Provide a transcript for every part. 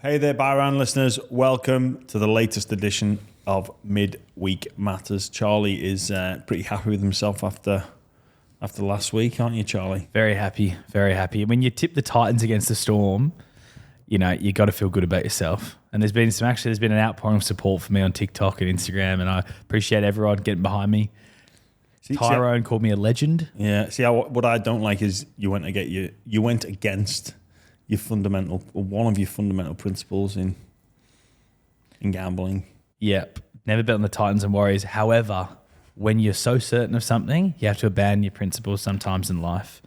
Hey there, Byron listeners. Welcome to the latest edition of Midweek Matters. Charlie is pretty happy with himself after last week, aren't you, Charlie? Very happy, very happy. When you tip the Titans against the Storm, you know, you got to feel good about yourself. And there's been an outpouring of support for me on TikTok and Instagram, and I appreciate everyone getting behind me. Tyrone called me a legend. Yeah. See, what I don't like is you went against your fundamental, or one of your fundamental principles in gambling. Yep. Never bet on the Titans and Warriors. However, when you're so certain of something, you have to abandon your principles sometimes in life.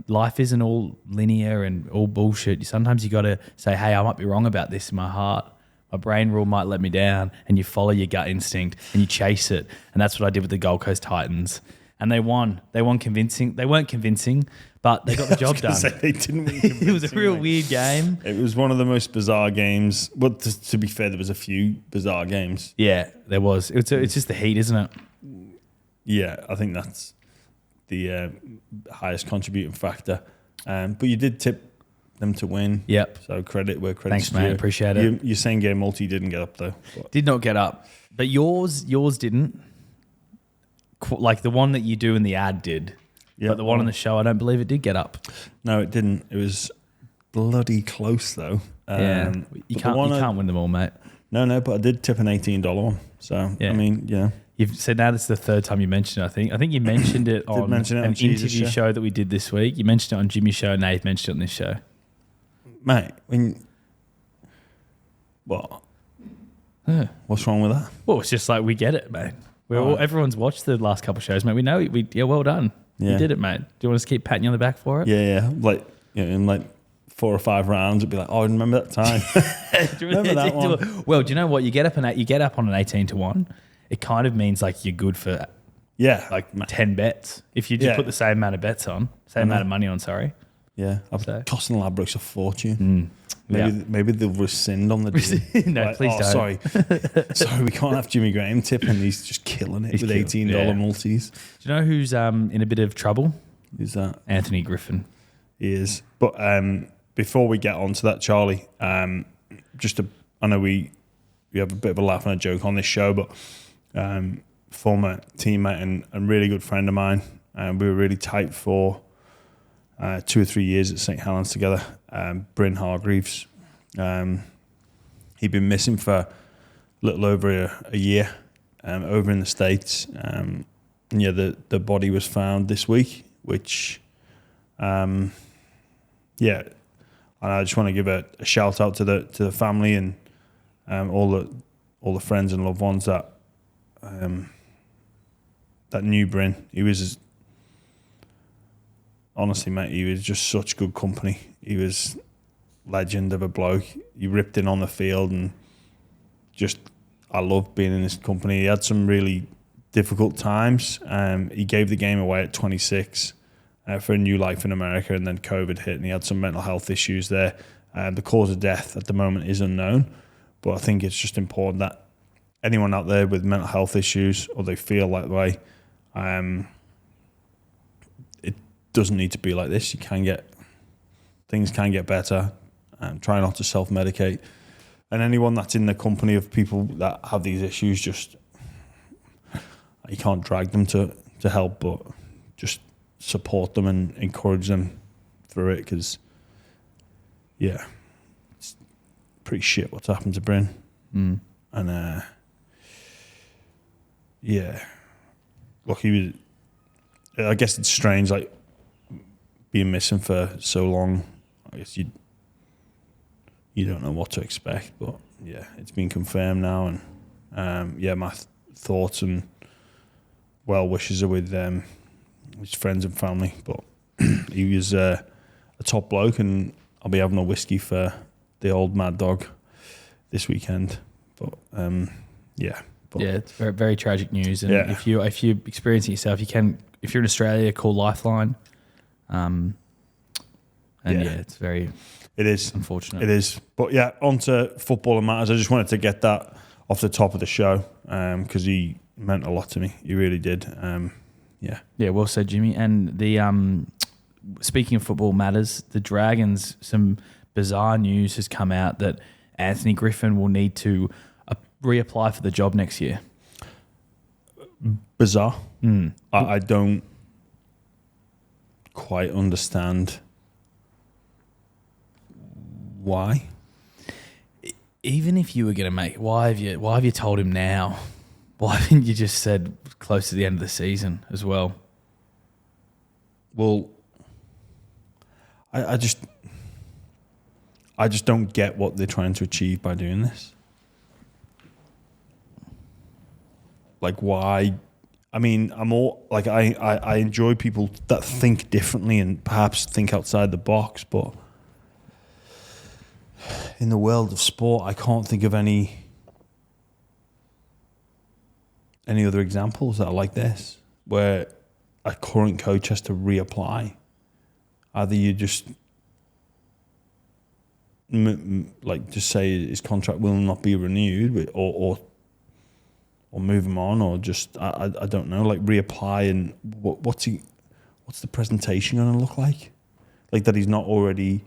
Life isn't all linear and all bullshit. Sometimes you got to say, hey, I might be wrong about this in my heart. My brain rule might let me down, and you follow your gut instinct and you chase it. And that's what I did with the Gold Coast Titans. And they won. They won convincing. They weren't convincing, but they got the job done. They didn't win convincingly. It was a real weird game. It was one of the most bizarre games. But to be fair, there was a few bizarre games. Yeah, there was. It's just the heat, isn't it? Yeah, I think that's the highest contributing factor. But you did tip them to win. Yep. So credit where credit's Thanks, due. mate. Appreciate it. Your same game multi didn't get up though. Did not get up, but yours didn't. Like the one that you do in the ad did, but the one on the show, I don't believe it did get up. No, it didn't. It was bloody close though. You can't win them all, mate. No, but I did tip an $18 one. So yeah. I mean, yeah. You've said now this is the third time you mentioned it, I think you mentioned it on an interview show that we did this week. You mentioned it on Jimmy's show, and now you've mentioned it on this show. Mate, what? What's wrong with that? Well, it's just like we get it, mate. Everyone's watched the last couple of shows, mate. We know well done. Yeah. You did it, mate. Do you want us to keep patting you on the back for it? Yeah. Like, in like 4 or 5 rounds, it'd be like, oh, I remember that time. Remember that one? Well, do you know what? You get up on an 18-1. It kind of means like you're good for 10 bets. If you just put the same amount of bets on, amount of money on, sorry. Yeah. Costing Ladbrokes a fortune. Maybe they'll rescind on the deal. No, please don't. Sorry, we can't have Jimmy Graham tipping. He's just killing it with $18 multis. Do you know who's in a bit of trouble? Who's that? Anthony Griffin. He is. But before we get on to that, Charlie, I know we have a bit of a laugh and a joke on this show, but former teammate and really good friend of mine, we were really tight for 2 or 3 years at St. Helens together. Bryn Hargreaves. He'd been missing for a little over a year over in the States. The body was found this week, which, and I just want to give a shout out to the family and all the friends and loved ones that knew Bryn. He was honestly, mate, he was just such good company. He was legend of a bloke. He ripped in on the field and I loved being in his company. He had some really difficult times. He gave the game away at 26 for a new life in America, and then COVID hit and he had some mental health issues there. The cause of death at the moment is unknown, but I think it's just important that anyone out there with mental health issues or they feel that way, it doesn't need to be like this. Things can get better. Try not to self-medicate. And anyone that's in the company of people that have these issues, you can't drag them to help, but just support them and encourage them through it, because, it's pretty shit what's happened to Bryn. And, look, I guess it's strange, like, being missing for so long. I guess you don't know what to expect, but it's been confirmed now, and my thoughts and well wishes are with his friends and family. But he was a top bloke, and I'll be having a whiskey for the old mad dog this weekend. But it's very, very tragic news. And if you experience it yourself, you can. If you're in Australia, call Lifeline. It's very. It is unfortunate. It is, but on to football and matters. I just wanted to get that off the top of the show because he meant a lot to me. He really did. Well said, Jimmy. And the speaking of football matters, the Dragons, some bizarre news has come out that Anthony Griffin will need to reapply for the job next year. Bizarre. I don't quite understand why. Even if you were going to make, why have you told him now? Why haven't you just said close to the end of the season as well? Well, I just don't get what they're trying to achieve by doing this. Like, why? I mean, I'm all like, I enjoy people that think differently and perhaps think outside the box, but in the world of sport, I can't think of any other examples that are like this, where a current coach has to reapply. Either you just just say his contract will not be renewed, or move him on, or just I don't know, like reapply, and what's the presentation going to look like? Like that he's not already,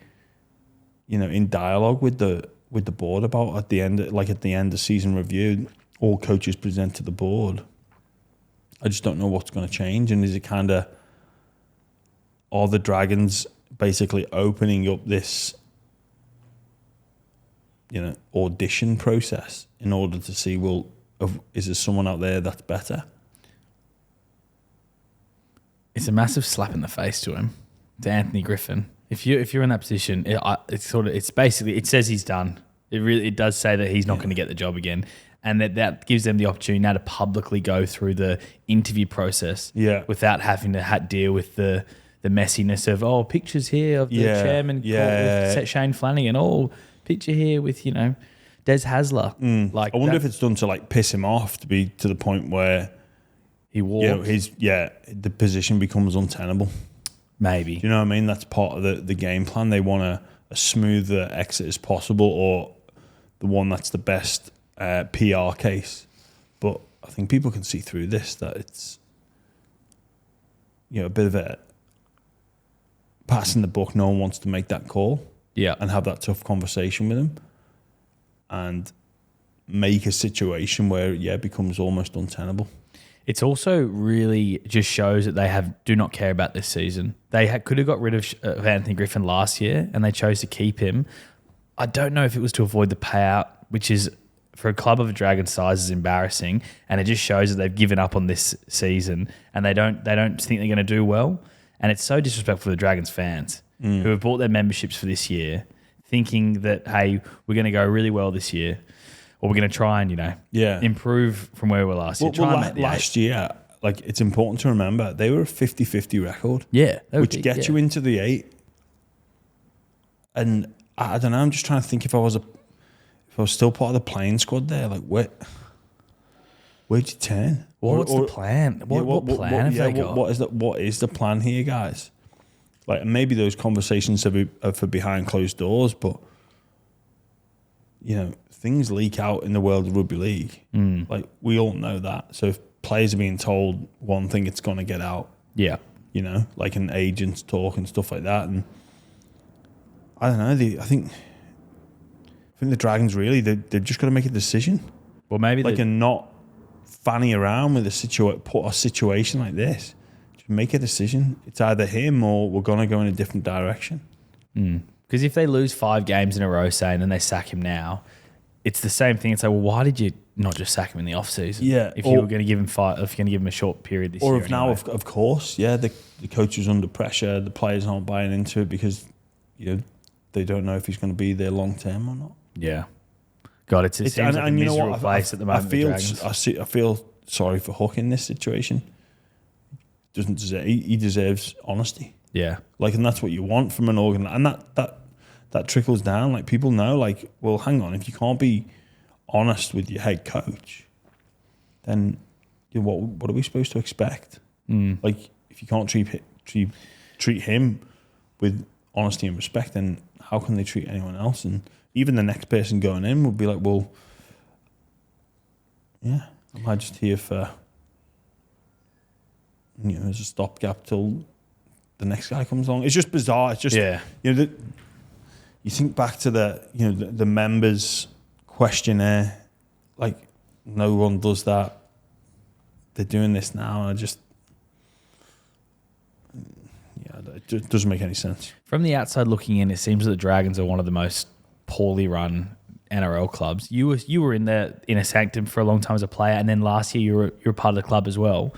in dialogue with the board about at the end of season review, all coaches present to the board. I just don't know what's going to change, and is it kind of, are the Dragons basically opening up this, audition process in order to see, is there someone out there that's better? It's a massive slap in the face to him, to Anthony Griffin. If you're in that position, it's basically, it says he's done. It does say that he's not going to get the job again, and that gives them the opportunity now to publicly go through the interview process, without having to deal with the messiness of pictures here of the chairman, with Shane Flanagan, picture here with Des Hasler. Like, I wonder if it's done to piss him off to the point where he walks. The position becomes untenable. Maybe. Do you know what I mean? That's part of the game plan. They want a smoother exit as possible, or the one that's the best PR case. But I think people can see through this, that it's a bit of a passing the buck. No one wants to make that call, and have that tough conversation with him, and make a situation where it becomes almost untenable. It's also really just shows that they do not care about this season. They could have got rid of Anthony Griffin last year, and they chose to keep him. I don't know if it was to avoid the payout, which is, for a club of a Dragon size, is embarrassing, and it just shows that they've given up on this season, and they don't think they're going to do well. And it's so disrespectful for the Dragons fans who have bought their memberships for this year, thinking that, hey, we're going to go really well this year, or we're going to try and, improve from where we were last year. Last year, it's important to remember, they were a 50-50 record. Yeah. Which gets you into the 8. And I don't know, I'm just trying to think if I was still part of the playing squad there, where'd you turn? What's the plan? What plan have they got? What is the plan here, guys? Maybe those conversations are for behind closed doors, but things leak out in the world of rugby league. We all know that. So if players are being told one thing, it's going to get out. Yeah. An agent's talk and stuff like that. And I don't know. I think the Dragons really, they've just got to make a decision. Well, maybe and not fanny around with a situation like this. Just make a decision. It's either him or we're going to go in a different direction. Because if they lose 5 games in a row, say, and then they sack him now, it's the same thing. It's like, well, why did you not just sack him in the off season? Yeah. If you were going to give him 5, if you're going to give him a short period this year. Or if now, of course, the coach is under pressure, the players aren't buying into it because they don't know if he's going to be there long term or not. Yeah. God, it seems like a miserable place at the moment. I feel sorry for Hook in this situation. He deserves honesty. Yeah. And that's what you want from an organ, and that trickles down. People know, well, hang on, if you can't be honest with your head coach, then what are we supposed to expect? If you can't treat him with honesty and respect, then how can they treat anyone else? And even the next person going in would be like, well, am I just here for as a stopgap till the next guy comes along? It's just bizarre. It's just you you think back to the members questionnaire, like no one does that. They're doing this now, and it doesn't make any sense. From the outside looking in, it seems that the Dragons are one of the most poorly run NRL clubs. You were in the inner sanctum for a long time as a player, and then last year you were part of the club as well.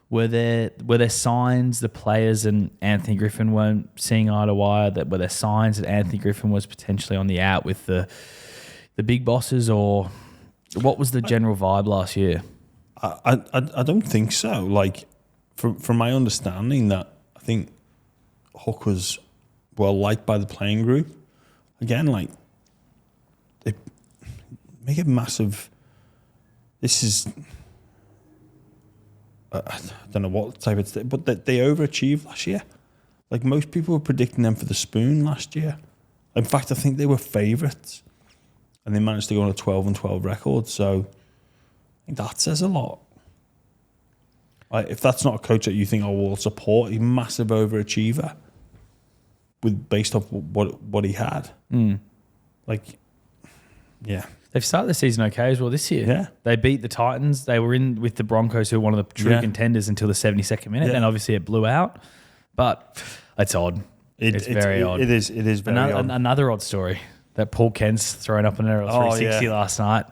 Were there signs the players and Anthony Griffin weren't seeing eye to eye? Were there signs that Anthony Griffin was potentially on the out with the big bosses, or what was the general vibe last year? I don't think so. Like from my understanding, that I think Hook was well liked by the playing group. Again, like they make a massive. This is. I don't know what type of, but they overachieved last year. Like most people were predicting them for the spoon last year. In fact, I think they were favourites, and they managed to go on a 12-12 record. So I think that says a lot. Like, if that's not a coach that you think will support, he's a massive overachiever, based off what he had. Like, yeah. They've started the season okay as well this year. Yeah. They beat the Titans. They were in with the Broncos, who were one of the true contenders until the 72nd minute. Yeah. Then obviously it blew out. But it's odd. It's very odd. It is very odd. Another odd story that Paul Kent's thrown up on NRL 360 last night.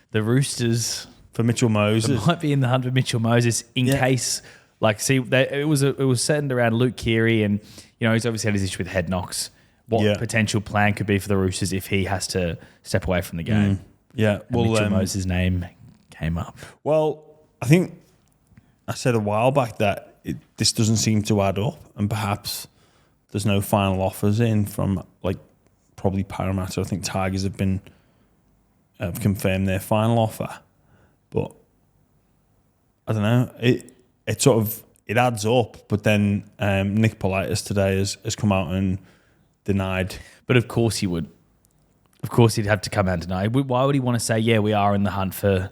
The Roosters for Mitchell Moses might be in the hunt for Mitchell Moses in case, it was centered around Luke Keary, and he's obviously had his issue with head knocks. What potential plan could be for the Roosters if he has to step away from the game? Yeah, well, Mitchell Moses' name came up. Well, I think I said a while back that this doesn't seem to add up, and perhaps there's no final offers in from probably Parramatta. I think Tigers have confirmed their final offer, but I don't know. It sort of adds up, but then Nick Politis today has come out and denied. But of course he would. Of course he'd have to come out and deny. Why would he want to say, we are in the hunt for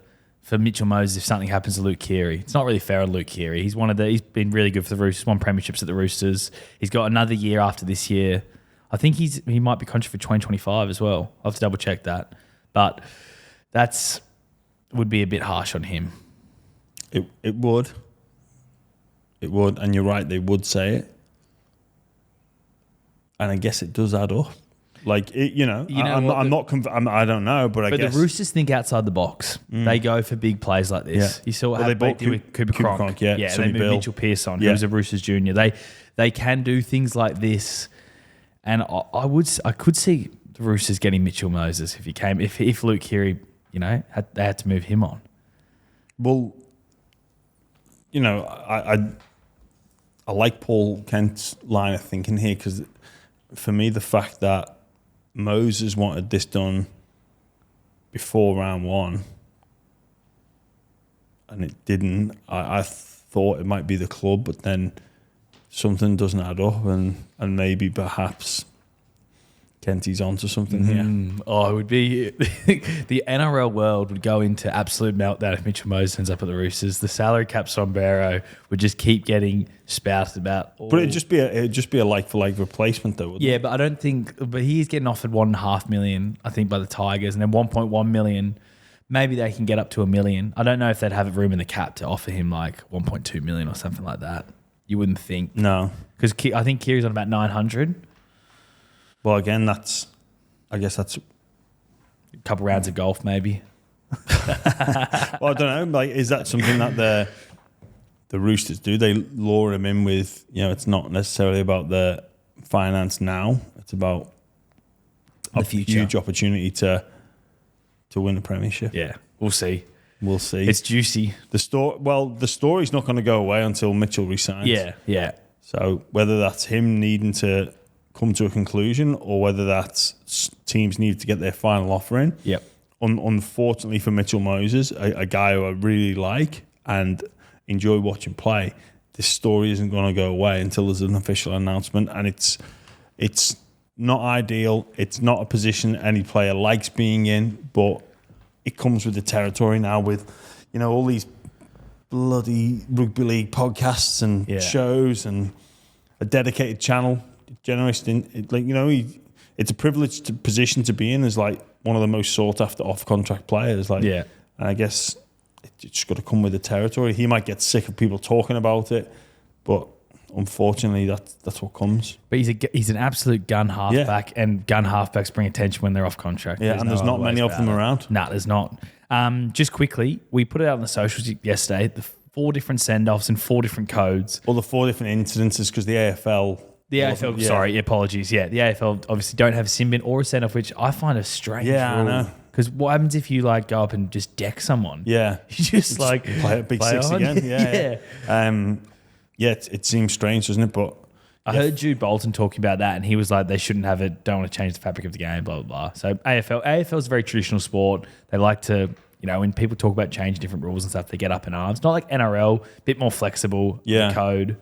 Mitchell Moses if something happens to Luke Keary? It's not really fair on Luke Keary. He's been really good for the Roosters, won premierships at the Roosters. He's got another year after this year. I think he might be contract for 2025 as well. I'll have to double check that. But would be a bit harsh on him. It would. It would, and you're right, they would say it. And I guess it does add up. I don't know, but the Roosters think outside the box. They go for big plays like this. Yeah. You saw what they happened with Cooper Cronk. They moved Mitchell Pearce on, who was a Roosters junior. They can do things like this, and I could see the Roosters getting Mitchell Moses if Luke Keary, they had to move him on. Well, I like Paul Kent's line of thinking here, because for me, the fact that Moses wanted this done before round one and it didn't, I thought it might be the club, but then something doesn't add up, and maybe perhaps Kenty's onto something here. Oh, it would be the NRL world would go into absolute meltdown if Mitchell Moses ends up at the Roosters. The salary cap sombrero would just keep getting spouted about. But it'd just be a like for like replacement, though. Wouldn't it? But I don't think. But he's getting offered $1.5 million, I think, by the Tigers, and then $1.1 million. Maybe they can get up to $1 million. I don't know if they'd have room in the cap to offer him like $1.2 million or something like that. You wouldn't think. No, because I think Keary's on about 900. Well, again, I guess that's a couple rounds of golf, maybe. Well, I don't know. Is that something that the Roosters do? They lure him in with, it's not necessarily about the finance now. It's about the future. Huge opportunity to win the premiership. Yeah, we'll see. We'll see. It's juicy. The story's not going to go away until Mitchell resigns. Yeah. So whether that's him needing to come to a conclusion, or whether that's teams need to get their final offer in. Yep. Unfortunately for Mitchell Moses, a guy who I really like and enjoy watching play, this story isn't going to go away until there's an official announcement, and it's not ideal. It's not a position any player likes being in, but it comes with the territory now with, all these bloody rugby league podcasts and shows and a dedicated channel. Generous, it's it's a privileged position to be in as like one of the most sought after off contract players. Like, Yeah. and I guess it's just got to come with the territory. He might get sick of people talking about it, but unfortunately, that's what comes. But he's an absolute gun halfback, and gun halfbacks bring attention when they're off contract. Yeah, there's not many of them around. No, there's not. Just quickly, we put it out on the socials yesterday, the 4 different send-offs and 4 different codes. Well, the 4 different incidences because the AFL... sorry, apologies. Yeah, the AFL obviously don't have a sin bin or a send-off, which I find a strange rule. I know. Because what happens if you like go up and just deck someone? Yeah. You just like... Play big 6 on. again. Yeah. It seems strange, doesn't it? But I heard Jude Bolton talking about that, and he was like, they shouldn't have it, don't want to change the fabric of the game, blah, blah, blah. So AFL is a very traditional sport. They like to, when people talk about changing different rules and stuff, they get up in arms. Not like NRL, a bit more flexible, the code.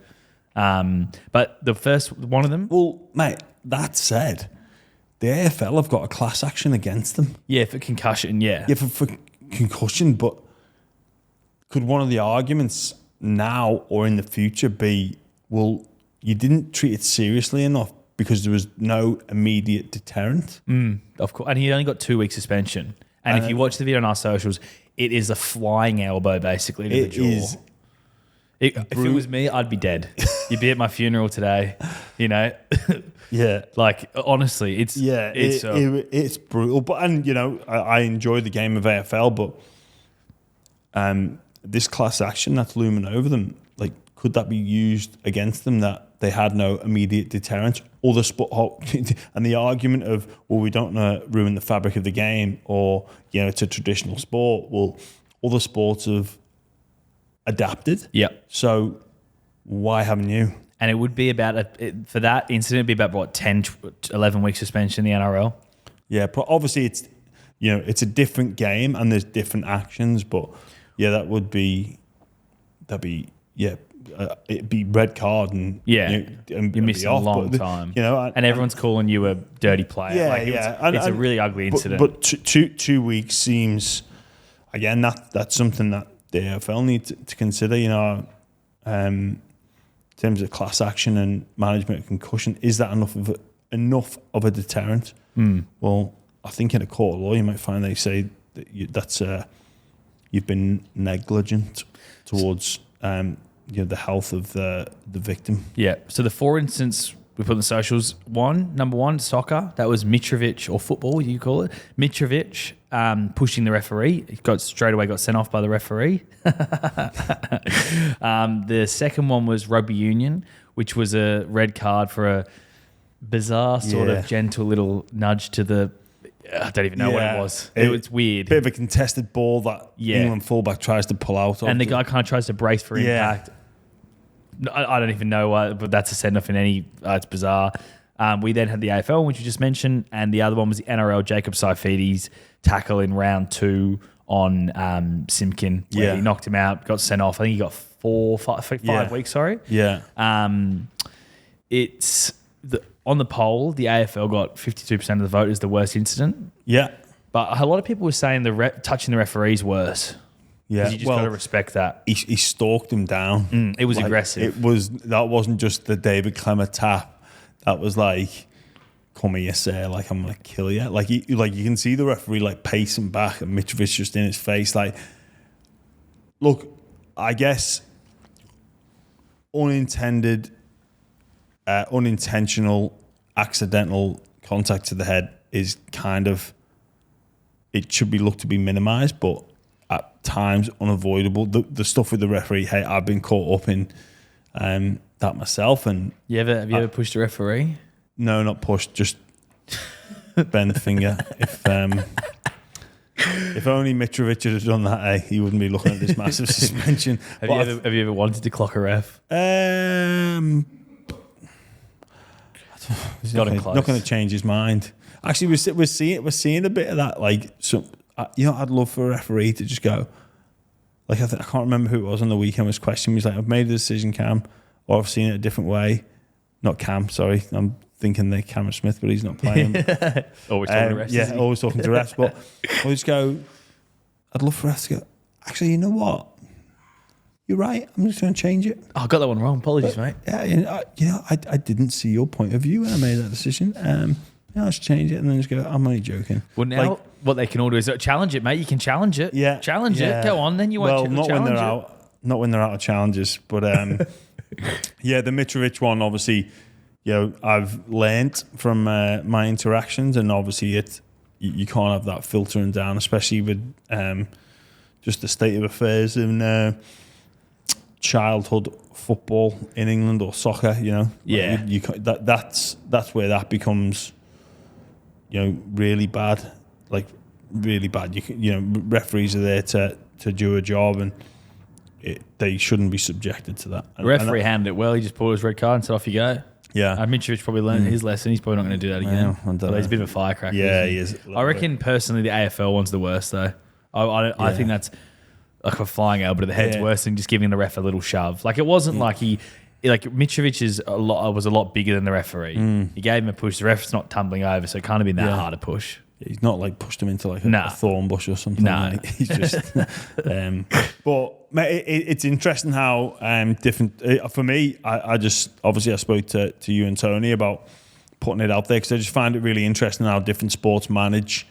But the first one of them... Well, mate, that said, the AFL have got a class action against them. Yeah, for concussion, yeah. Yeah, for concussion, but could one of the arguments now or in the future be, well, you didn't treat it seriously enough because there was no immediate deterrent? Of course. And he only got 2 weeks suspension. And if you watch the video on our socials, it is a flying elbow basically to the jaw. If it was me, I'd be dead. You'd be at my funeral today, Yeah. Like, honestly, it's brutal. But I enjoy the game of AFL, but this class action that's looming over them, like, could that be used against them that they had no immediate deterrent? Or the sport and the argument of, well, we don't want to ruin the fabric of the game, or it's a traditional sport. Well, other sports have adapted. Yeah. So why haven't you? And it would be about, for that incident, it'd be about, 10, 11 week suspension in the NRL? Yeah, obviously it's, it's a different game and there's different actions, but yeah, it'd be red card and you're missing a long time. And everyone's calling you a dirty player. Yeah, it's a really ugly incident. But 2 weeks seems, again, that's something that the AFL need to consider. In terms of class action and management of concussion, is that enough of a deterrent? Well, I think in a court of law you might find they say that you've been negligent towards the health of the victim. Yeah. So the 4 instances we put in the socials. Number one, soccer. That was Mitrovic, or football, you call it. Mitrovic pushing the referee. He got sent off by the referee. The second one was rugby union, which was a red card for a bizarre sort of gentle little nudge to the... I don't even know what it was. It was weird. Bit of a contested ball that England fullback tries to pull out of. And the guy kind of tries to brace for impact. I don't even know why, but that's a send-off in any... it's bizarre. We then had the AFL, which you just mentioned, and the other one was the NRL, Jacob Saifides' tackle in round 2 on Simkin, where he knocked him out, got sent off. I think he got 5 weeks, sorry. Yeah. It's... on the poll, the AFL got 52% of the vote as the worst incident. Yeah. But a lot of people were saying touching the referee's worse. Yeah. You just got to respect that. He stalked him down. It was aggressive. That wasn't just the David Clemmer tap. That was like, come here, sir. Like, I'm going to kill you. Like you can see the referee like pacing back and Mitrovic just in his face. Like, look, I guess unintentional, accidental contact to the head is kind of, it should be looked to be minimised, but at times unavoidable. The stuff with the referee, hey, I've been caught up in that myself. And have you ever pushed a referee? No, not pushed, just bend the finger. If only Mitrovic had done that, he wouldn't be looking at this massive suspension. Have you ever wanted to clock a ref? He's not going to change his mind. Actually, we're seeing a bit of that. Like, I'd love for a referee to just go. Like, I can't remember who it was on the weekend was questioning me. He's like, I've made a decision, Cam, or I've seen it a different way. Not Cam, sorry. I'm thinking they're Cameron Smith, but he's not playing. Always talking to refs. Yeah, always talking to refs. But I'll just go, I'd love for refs to go, actually, you know what? You're right. I'm just going to change it. I got that one wrong. Apologies, mate. Yeah, I didn't see your point of view when I made that decision. yeah, let's change it, and then just go, I'm only joking. Well, now what they can all do is challenge it, mate. You can challenge it. Yeah, challenge it. Go on, then you won't. Well, not when challenge they're it. out. Not when they're out of challenges, but yeah, the Mitrovic one, obviously, I've learnt from my interactions, and obviously you can't have that filtering down, especially with just the state of affairs in childhood football in England or soccer. Yeah, that's where that becomes really bad, like really bad. Referees are there to do a job, and they shouldn't be subjected to that. The referee handled it well. He just pulled his red card and said, off you go. Yeah. Mitrovic probably learned his lesson. He's probably not going to do that again. But he's a bit of a firecracker. Yeah, he is. I reckon, personally, the AFL one's the worst, though. I think that's like a flying elbow to the head's worse than just giving the ref a little shove. Like, it wasn't like Mitrovic was a lot bigger than the referee. He gave him a push. The ref's not tumbling over, so it can't have been that hard a push. He's not like pushed him into like a thorn bush or something. No. Like, he's just. But mate, it's interesting how different. For me, I just obviously I spoke to you and Tony about putting it out there because I just find it really interesting how different sports manage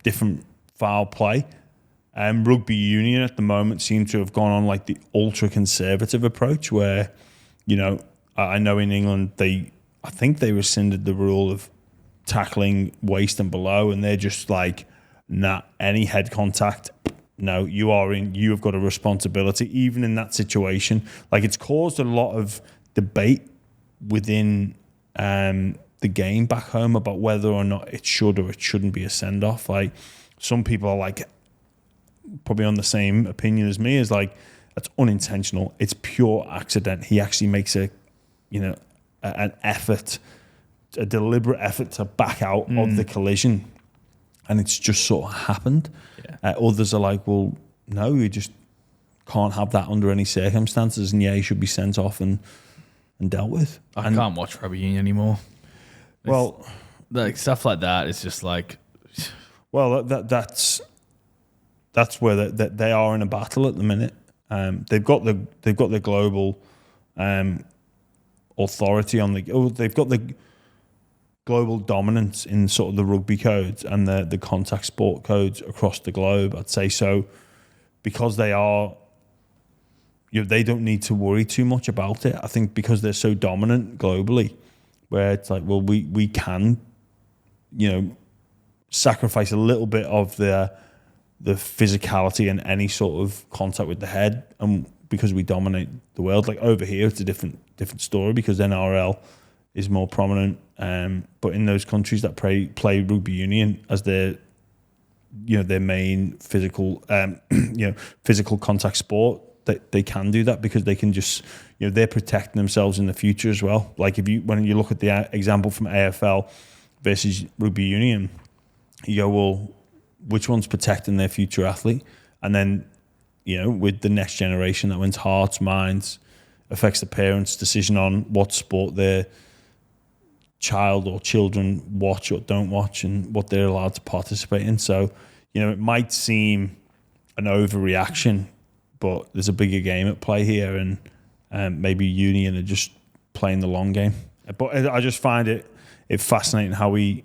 different foul play. Rugby union at the moment seem to have gone on like the ultra conservative approach where, I know in England I think they rescinded the rule of tackling waist and below, and they're just like, nah, any head contact, no, you have got a responsibility even in that situation. Like, it's caused a lot of debate within the game back home about whether or not it should or it shouldn't be a send-off. Like, some people are like probably on the same opinion as me, is like, that's unintentional, it's pure accident. He actually makes an effort, a deliberate effort to back out of the collision, and it's just sort of happened. Others are like, well, no, you just can't have that under any circumstances, and he should be sent off and dealt with. I can't watch rugby union anymore. Well, like stuff like that, it's just like, well, that's where they are in a battle at the minute. They've got the global authority on they've got the global dominance in sort of the rugby codes and the contact sport codes across the globe, I'd say. So because they are, they don't need to worry too much about it. I think because they're so dominant globally, where it's like, well, we can, sacrifice a little bit of the physicality and any sort of contact with the head, and because we dominate the world. Like, over here, it's a different story because NRL is more prominent. But in those countries that play rugby union as their main physical physical contact sport, they can do that because they can just they're protecting themselves in the future as well. Like, when you look at the example from AFL versus rugby union, you go, well, which one's protecting their future athlete? And then with the next generation, that wins hearts, minds, affects the parents' decision on what sport their child or children watch or don't watch and what they're allowed to participate in. So, it might seem an overreaction, but there's a bigger game at play here, and maybe union are just playing the long game. But I just find it fascinating how we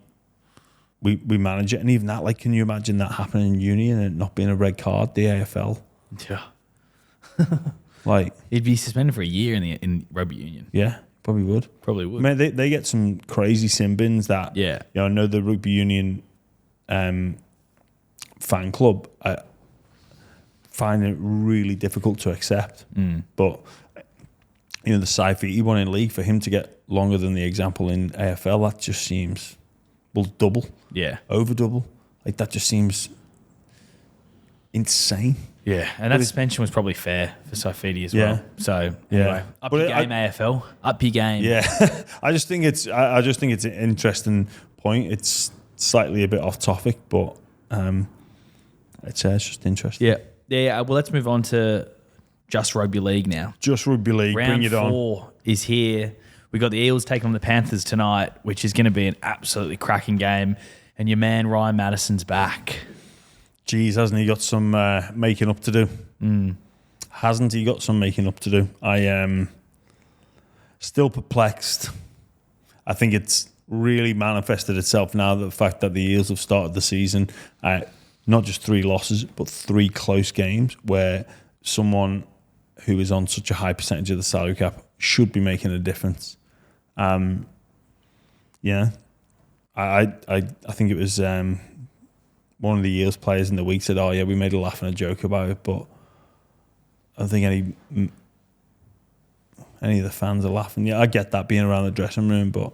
manage it. And even that, like, can you imagine that happening in union and it not being a red card, the AFL? Yeah. Like, he'd be suspended for a year in rugby union. Yeah, probably would. Probably would. I mean, they get some crazy sin bins that, I know the rugby union fan club find it really difficult to accept. But, the Saifiti one in league, for him to get longer than the example in AFL, that just seems, well, double. Yeah. Over double. Like, that just seems insane. Yeah, and that suspension was probably fair for Saifiti as well. So anyway, up your game, AFL. Up your game. Yeah, I just think it's an interesting point. It's slightly a bit off topic, but it's just interesting. Yeah. Well, let's move on to just rugby league now. Just rugby league. Round Bring it on. 4 is here. We got the Eels taking on the Panthers tonight, which is going to be an absolutely cracking game. And your man Ryan Matterson's back. Jeez, hasn't he got some making up to do? Hasn't he got some making up to do? I am still perplexed. I think it's really manifested itself now, the fact that the Eels have started the season at not just 3 losses, but 3 close games where someone who is on such a high percentage of the salary cap should be making a difference. Yeah, I think it was one of the Eels players in the week said, "Oh yeah, we made a laugh and a joke about it," but I don't think any of the fans are laughing. Yeah, I get that being around the dressing room, but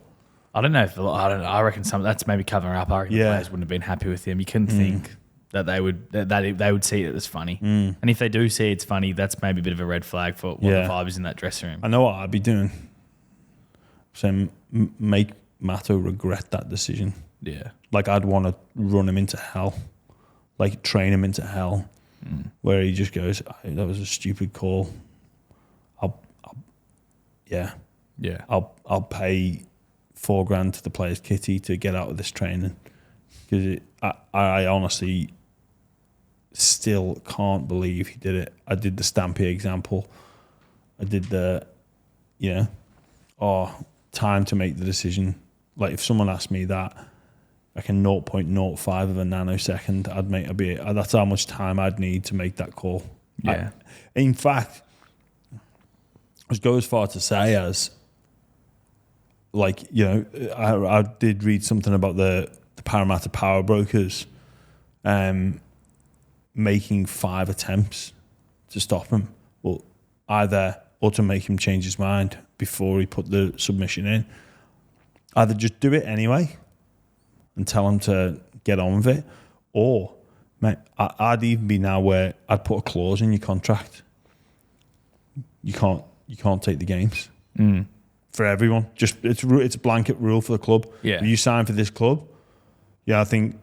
I don't know. I reckon that's maybe covering up. I reckon the players wouldn't have been happy with him. You couldn't think that they would see it as funny. And if they do see it's funny, that's maybe a bit of a red flag for what the vibe is in that dressing room. I know what I'd be doing. Saying make Matto regret that decision. Yeah. Like I'd want to run him into hell, like train him into hell, where he just goes, "That was a stupid call. I'll pay $4,000 to the players' kitty to get out of this training," because I honestly still can't believe he did it. I did the Stampy example. I did the, time to make the decision. Like if someone asked me that, like a 0.05 of a nanosecond, that's how much time I'd need to make that call. Yeah. In fact, I'd go as far to say as, like, I did read something about the Parramatta power brokers making 5 attempts to stop him. Well, either or to make him change his mind before he put the submission in. Either just do it anyway and tell him to get on with it, or, mate, I'd even be now where I'd put a clause in your contract. You can't take the games for everyone. Just it's a blanket rule for the club. Yeah. If you sign for this club, I think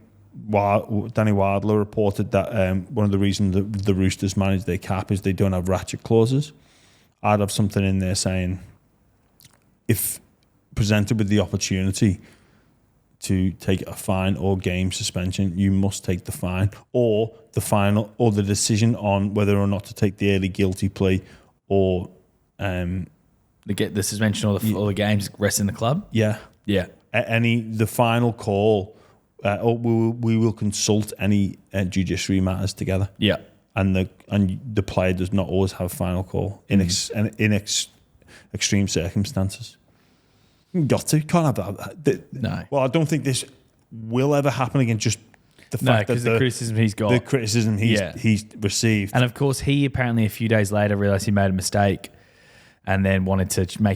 Danny Wildler reported that one of the reasons that the Roosters manage their cap is they don't have ratchet clauses. I'd have something in there saying, if presented with the opportunity to take a fine or game suspension, you must take the fine, or the decision on whether or not to take the early guilty plea, or they get the suspension or the games rest in the club. Yeah. The final call, or we will consult any judiciary matters together. Yeah. And the player does not always have final call in extreme circumstances. Can't have that. No. Well, I don't think this will ever happen again. Just the fact that the criticism he's got, the criticism he's received, and of course he apparently a few days later realised he made a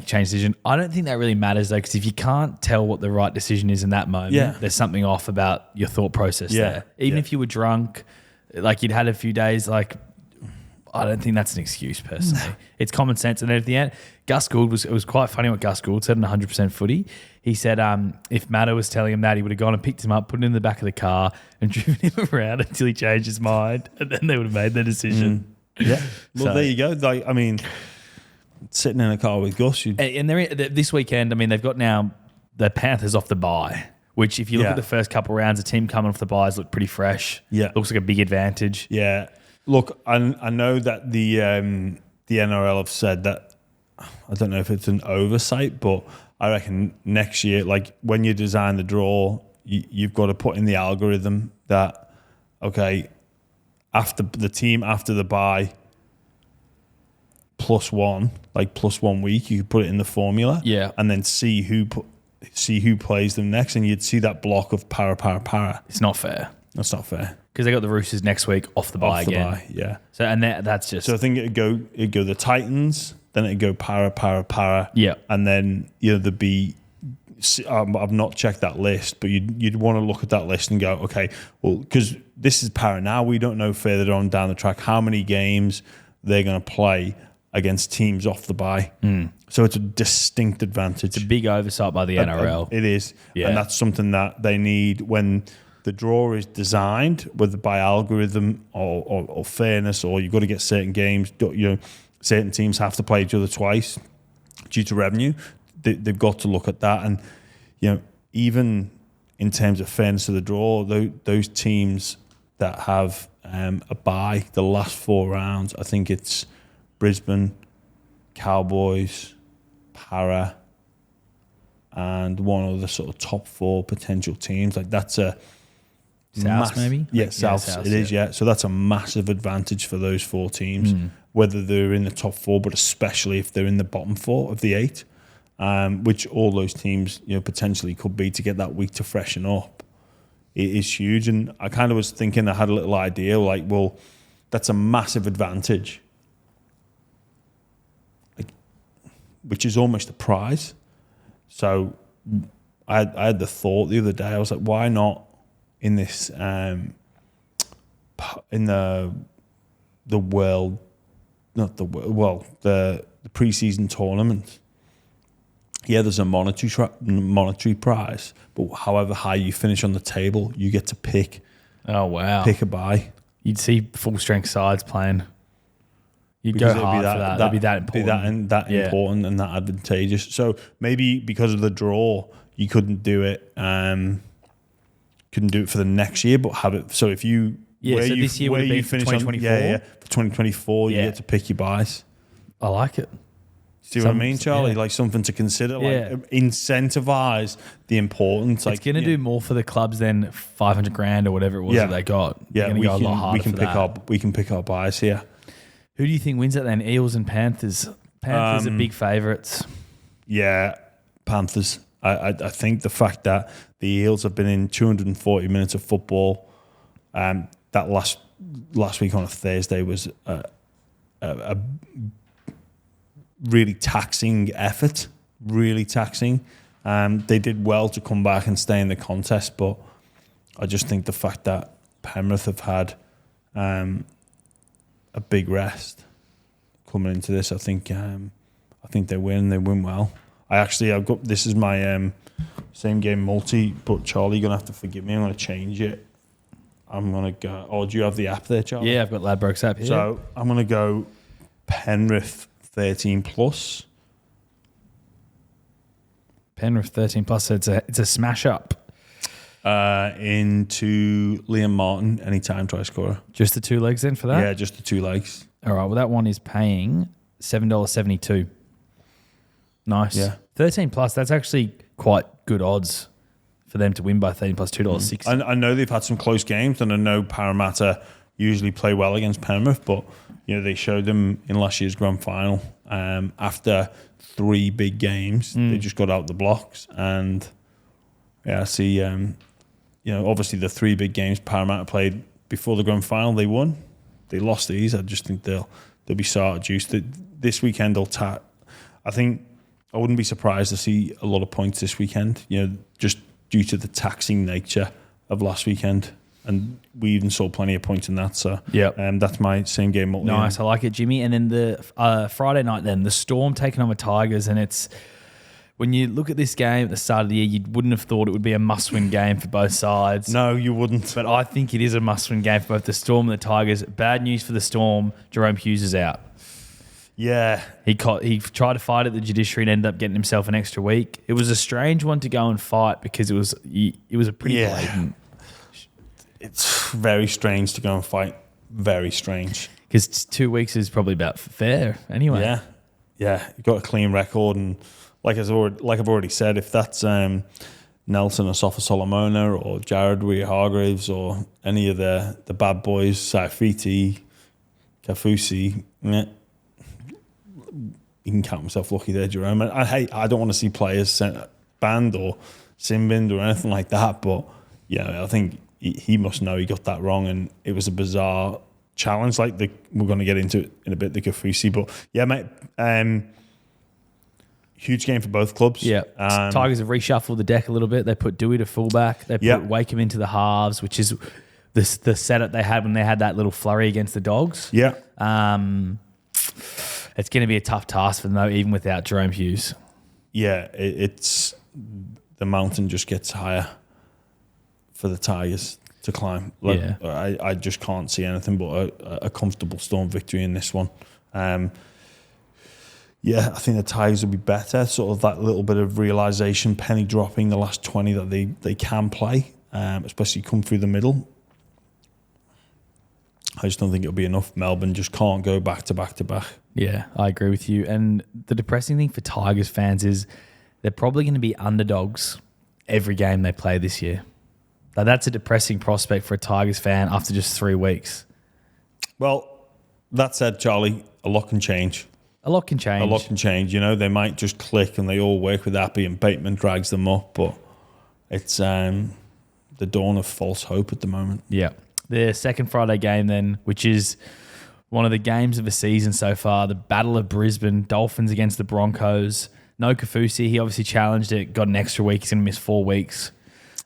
change decision. I don't think that really matters though, because if you can't tell what the right decision is in that moment, there's something off about your thought process there. Even if you were drunk, like you'd had a few days, like I don't think that's an excuse personally. It's common sense. And then at the end, Gus Gould it was quite funny what Gus Gould said in 100% footy. He said if Matto was telling him that, he would have gone and picked him up, put him in the back of the car and driven him around until he changed his mind, and then they would have made their decision. Yeah. Well, there you go. Like, I mean, sitting in a car with Gus. And this weekend, I mean, they've got now the Panthers off the bye, which if you look at the first couple of rounds, the team coming off the byes look pretty fresh. Yeah. Looks like a big advantage. Yeah. Look, I know that the NRL have said that, I don't know if it's an oversight, but I reckon next year, like when you design the draw, you've got to put in the algorithm that, okay, after the team after the bye +1, like +1 week, you could put it in the formula, and then see who plays them next, and you'd see that block of para. It's not fair. That's not fair. Because they got the Roosters next week off the bye again. Yeah. So and that's just. So I think it'd go the Titans, then it'd go para. Yeah. And then there'd be. I've not checked that list, but you'd want to look at that list and go, okay, well, because this is para now, we don't know further on down the track how many games they're going to play against teams off the bye. So it's a distinct advantage. It's a big oversight by the NRL. It is. Yeah. And that's something that they need when the draw is designed, whether by algorithm or fairness, or you've got to get certain games, certain teams have to play each other twice due to revenue. They've got to look at that. And, even in terms of fairness of the draw, those teams that have a bye, the last 4 rounds, I think it's Brisbane, Cowboys, Para, and one of the sort of top 4 potential teams. Like that's a South maybe? Yeah, South. It is, yeah. So that's a massive advantage for those 4 teams, whether they're in the top 4, but especially if they're in the bottom 4 of the 8, which all those teams, potentially could be, to get that week to freshen up. It is huge. And I kind of was thinking, I had a little idea, like, well, that's a massive advantage, which is almost a prize. So I had the thought the other day, I was like, why not in this, in the world, not the world, well, the pre-season tournament. Yeah, there's a monetary prize, but however high you finish on the table, you get to pick. Oh, wow. Pick a bye. You'd see full-strength sides playing. You'd Because go hard for that. That'd be that important. Important and that advantageous. So maybe because of the draw, you couldn't do it. Couldn't do it for the next year, but have it. So if you this year would be for 2024. For 2024, you get to pick your buys. I like it. See what I mean, Charlie? Like something to consider. Like incentivize the importance. It's going to do more for the clubs than 500 grand or whatever it was that they got. Yeah, we can pick our buys here. Who do you think wins it then? Eels and Panthers. Panthers are big favourites. Yeah, Panthers. I think the fact that the Eels have been in 240 minutes of football, that last week on a Thursday was a really taxing effort. Really taxing. They did well to come back and stay in the contest, but I just think the fact that Penrith have had a big rest coming into this, I think they win. They win well. I've got this is my same game multi, but Charlie, you're gonna have to forgive me. I'm gonna change it. I'm gonna go. Oh, do you have the app there, Charlie? Yeah, I've got Ladbrokes app here. So I'm gonna go Penrith 13+. Penrith 13+. So it's a smash up. Into Liam Martin, anytime try scorer. Just the 2 legs then for that? Yeah, just the 2 legs. All right, well, that one is paying $7.72. Nice. Yeah. 13+, that's actually quite good odds for them to win by 13+, $2.60. I know they've had some close games, and I know Parramatta usually play well against Penrith, but they showed them in last year's grand final. After 3 big games, they just got out the blocks, and I see. Obviously the 3 big games Parramatta played before the grand final, they won. They lost these. I just think they'll be sort of juiced. This weekend I think I wouldn't be surprised to see a lot of points this weekend. Just due to the taxing nature of last weekend, and we even saw plenty of points in that. So that's my same game. Nice, I like it, Jimmy. And then the Friday night, then the Storm taking on the Tigers, and it's. When you look at this game at the start of the year, you wouldn't have thought it would be a must-win game for both sides. No, you wouldn't. But I think it is a must-win game for both the Storm and the Tigers. Bad news for the Storm, Jerome Hughes is out. Yeah. He tried to fight at the judiciary and ended up getting himself an extra week. It was a strange one to go and fight because it was a pretty blatant. It's very strange to go and fight. Very strange. Because 2 weeks is probably about fair anyway. Yeah. Yeah. You've got a clean record, and like I've already said, if that's Nelson or Sofa Solomona or Jared Hargreaves or any of the bad boys, Saifiti, Kafusi, you can count myself lucky there, Jerome. I don't want to see players banned or sin-binned or anything like that, but I think he must know he got that wrong, and it was a bizarre challenge. Like we're going to get into it in a bit, the Kafusi, but yeah, mate. Huge game for both clubs. Yeah. Tigers have reshuffled the deck a little bit. They put Dewey to fullback. They put Wakeham into the halves, which is the setup they had when they had that little flurry against the Dogs. Yeah. It's going to be a tough task for them, though, even without Jerome Hughes. Yeah, it's the mountain just gets higher for the Tigers to climb. I just can't see anything but a comfortable Storm victory in this one. I think the Tigers will be better. Sort of that little bit of realisation, penny dropping the last 20 that they can play, especially come through the middle. I just don't think it'll be enough. Melbourne just can't go back to back to back. Yeah, I agree with you. And the depressing thing for Tigers fans is they're probably going to be underdogs every game they play this year. Now, that's a depressing prospect for a Tigers fan after just 3 weeks. Well, that said, Charlie, a lot can change. A lot can change. A lot can change. You know, they might just click and they all work with Appy and Bateman drags them up, but it's the dawn of false hope at the moment. Yeah. The second Friday game then, which is one of the games of the season so far, the Battle of Brisbane, Dolphins against the Broncos. No Kafusi. He obviously challenged it, got an extra week. He's going to miss 4 weeks.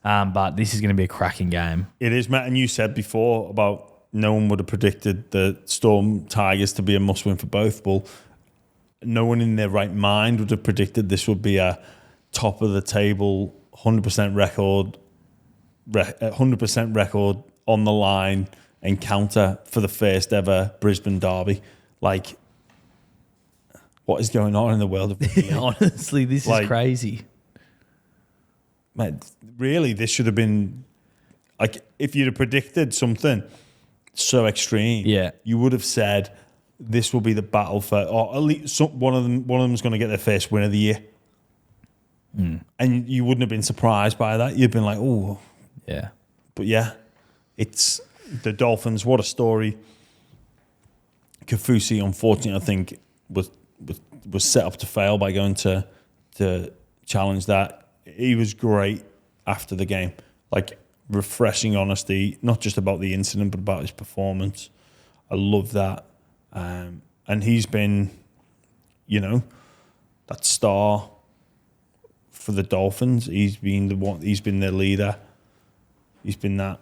But this is going to be a cracking game. It is, Matt, and you said before about no one would have predicted the Storm Tigers to be a must-win for both. Well, no one in their right mind would have predicted this would be a top-of-the-table 100% record on the line encounter for the first ever Brisbane derby. Like, what is going on in the world of rugby? Honestly, this is crazy. Man, really, this should have been like if you'd have predicted something so extreme, you would have said this will be the battle for, or at least one of them's going to get their first win of the year. And you wouldn't have been surprised by that. You'd been like, oh, yeah. But yeah, it's the Dolphins. What a story. Kafusi, unfortunately, I think was set up to fail by going to challenge that. He was great after the game, like refreshing honesty, not just about the incident, but about his performance. I love that. And he's been, that star for the Dolphins. He's been the one. He's been their leader. He's been that.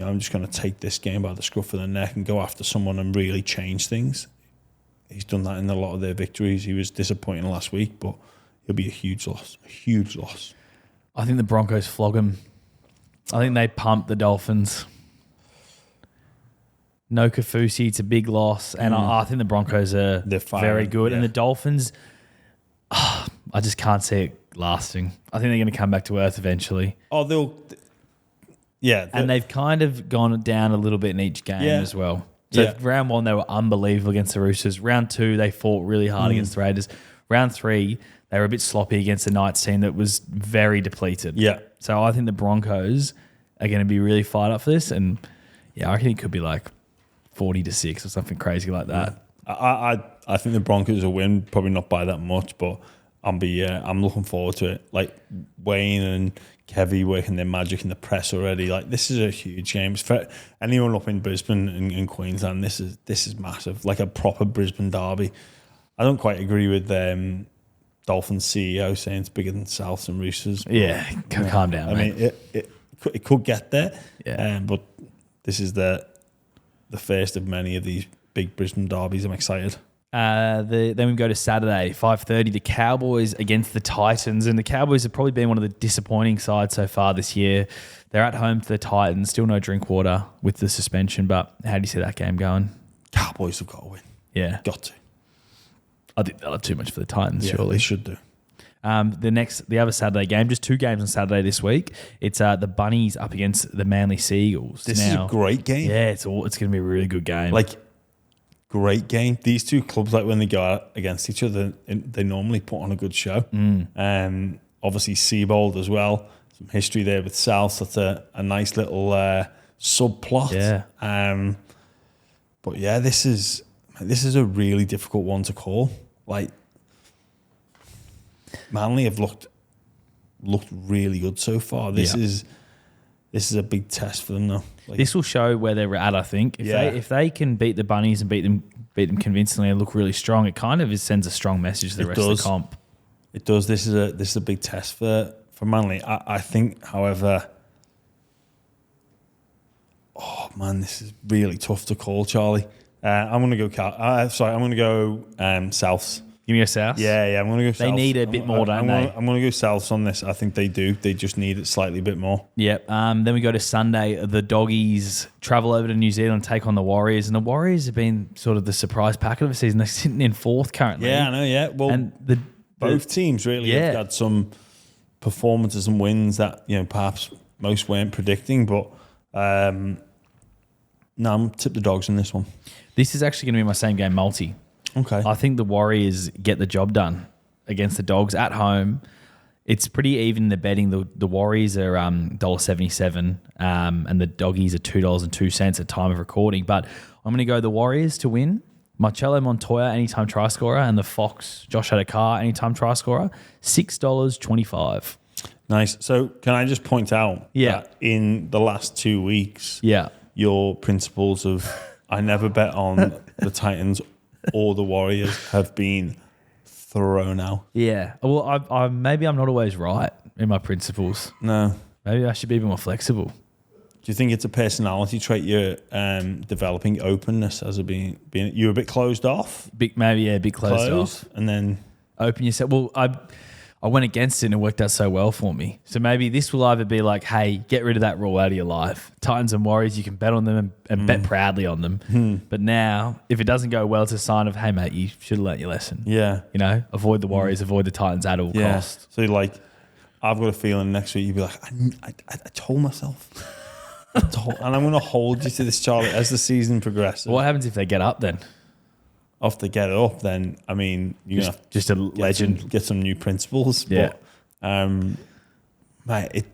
I'm just going to take this game by the scruff of the neck and go after someone and really change things. He's done that in a lot of their victories. He was disappointing last week, but he'll be a huge loss. A huge loss. I think the Broncos flog him. I think they pump the Dolphins. No Kafusi, it's a big loss. And I think the Broncos are very good. Yeah. And the Dolphins, I just can't see it lasting. I think they're going to come back to earth eventually. Oh, and they've kind of gone down a little bit in each game as well. So round 1, they were unbelievable against the Roosters. Round 2, they fought really hard against the Raiders. Round 3, they were a bit sloppy against the Knights team that was very depleted. Yeah. So I think the Broncos are going to be really fired up for this. And I reckon it could be like 40-6 or something crazy like that. I think the Broncos will win, probably not by that much, but I'm looking forward to it. Like Wayne and Kevy working their magic in the press already. Like this is a huge game for anyone up in Brisbane and Queensland. This is massive, like a proper Brisbane derby. I don't quite agree with Dolphins CEO saying it's bigger than Souths and Roosters. Calm down. I mean, it could get there. Yeah, but this is the first of many of these big Brisbane derbies. I'm excited. Then we go to Saturday, 5:30, the Cowboys against the Titans. And the Cowboys have probably been one of the disappointing sides so far this year. They're at home to the Titans, still no Drinkwater with the suspension. But how do you see that game going? Cowboys have got to win. Yeah. Got to. I think they'll have too much for the Titans, surely. They should do. The other Saturday game, just 2 games on Saturday this week. It's the Bunnies up against the Manly Seagulls. This is a great game. Yeah, it's going to be a really good game. Great game. These two clubs, when they go out against each other, they normally put on a good show. Obviously, Seabold as well. Some history there with South. That's a nice little subplot. Yeah. But yeah, this is a really difficult one to call. Manly have looked really good so far. This is a big test for them though. This will show where they're at, I think. If they can beat the Bunnies and beat them convincingly and look really strong, it kind of sends a strong message to the rest of the comp. It does. This is a big test for Manly. I think, however, this is really tough to call, Charlie. I'm going to go. I'm going to go Souths. Give me a South? Yeah, I'm going to go Souths. They need a bit more, don't they? I'm going to go Souths on this. I think they do. They just need it slightly bit more. Yep. Then we go to Sunday. The Doggies travel over to New Zealand, take on the Warriors. And the Warriors have been sort of the surprise packet of the season. They're sitting in 4th currently. Yeah, I know, yeah. Well, and both teams really have had some performances and wins that perhaps most weren't predicting. But I'm tip the Dogs in this one. This is actually going to be my same game multi. Okay. I think the Warriors get the job done against the Dogs at home. It's pretty even in the betting. The Warriors are $1.77 and the Doggies are $2.02 at time of recording. But I'm going to go the Warriors to win. Marcelo Montoya, anytime try scorer, and the Fox, Josh Adokar, anytime try scorer, $6.25. Nice. So can I just point out that in the last 2 weeks, your principles of I never bet on the Titans or the Warriors have been thrown out. Yeah. Well, I maybe I'm not always right in my principles. No. Maybe I should be a bit more flexible. Do you think it's a personality trait you're developing, openness as a being you're a bit closed off? Maybe a bit closed off. And then open yourself. Well, I went against it and it worked out so well for me. So maybe this will either be like, hey, get rid of that rule out of your life. Titans and Warriors, you can bet on them and bet proudly on them. But now, if it doesn't go well, it's a sign of, hey, mate, you should have learnt your lesson. Yeah. You know, avoid the Warriors, avoid the Titans at all costs. So like, I've got a feeling next week you'll be like, I told myself. And I'm going to hold you to this, Charlie, as the season progresses. What happens if they get up then? If they get up, then, I mean, you're going to have just a legend. Get some new principles. Yeah. But, mate,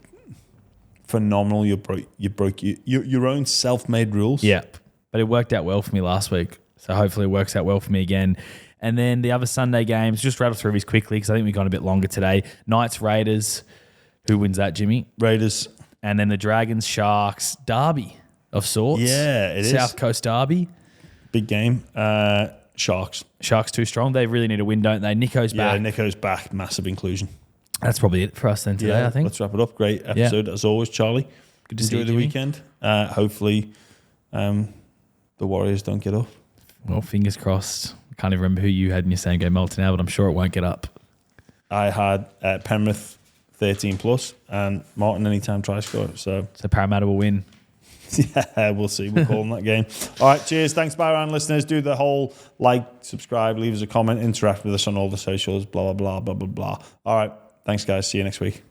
phenomenal. You broke your own self-made rules. Yeah. But it worked out well for me last week. So hopefully it works out well for me again. And then the other Sunday games, just rattle through these quickly because I think we've gone a bit longer today. Knights, Raiders. Who wins that, Jimmy? Raiders. And then the Dragons, Sharks, derby of sorts. Yeah, it is. South Coast derby. Big game. Sharks. Sharks too strong. They really need a win, don't they? Nico's back. Yeah, Nico's back. Massive inclusion. That's probably it for us then today, I think. Let's wrap it up. Great episode as always, Charlie. Good to see you, Enjoy the weekend. Hopefully the Warriors don't get up. Well, fingers crossed. I can't even remember who you had in your same game, Meltdown now, but I'm sure it won't get up. I had Penrith 13 plus and Martin anytime try score. So Parramatta will win. Yeah, we'll see. We'll call them that game. All right, cheers. Thanks, bye, around listeners. Do the whole like, subscribe, leave us a comment, interact with us on all the socials, blah, blah, blah, blah, blah, blah. All right, thanks, guys. See you next week.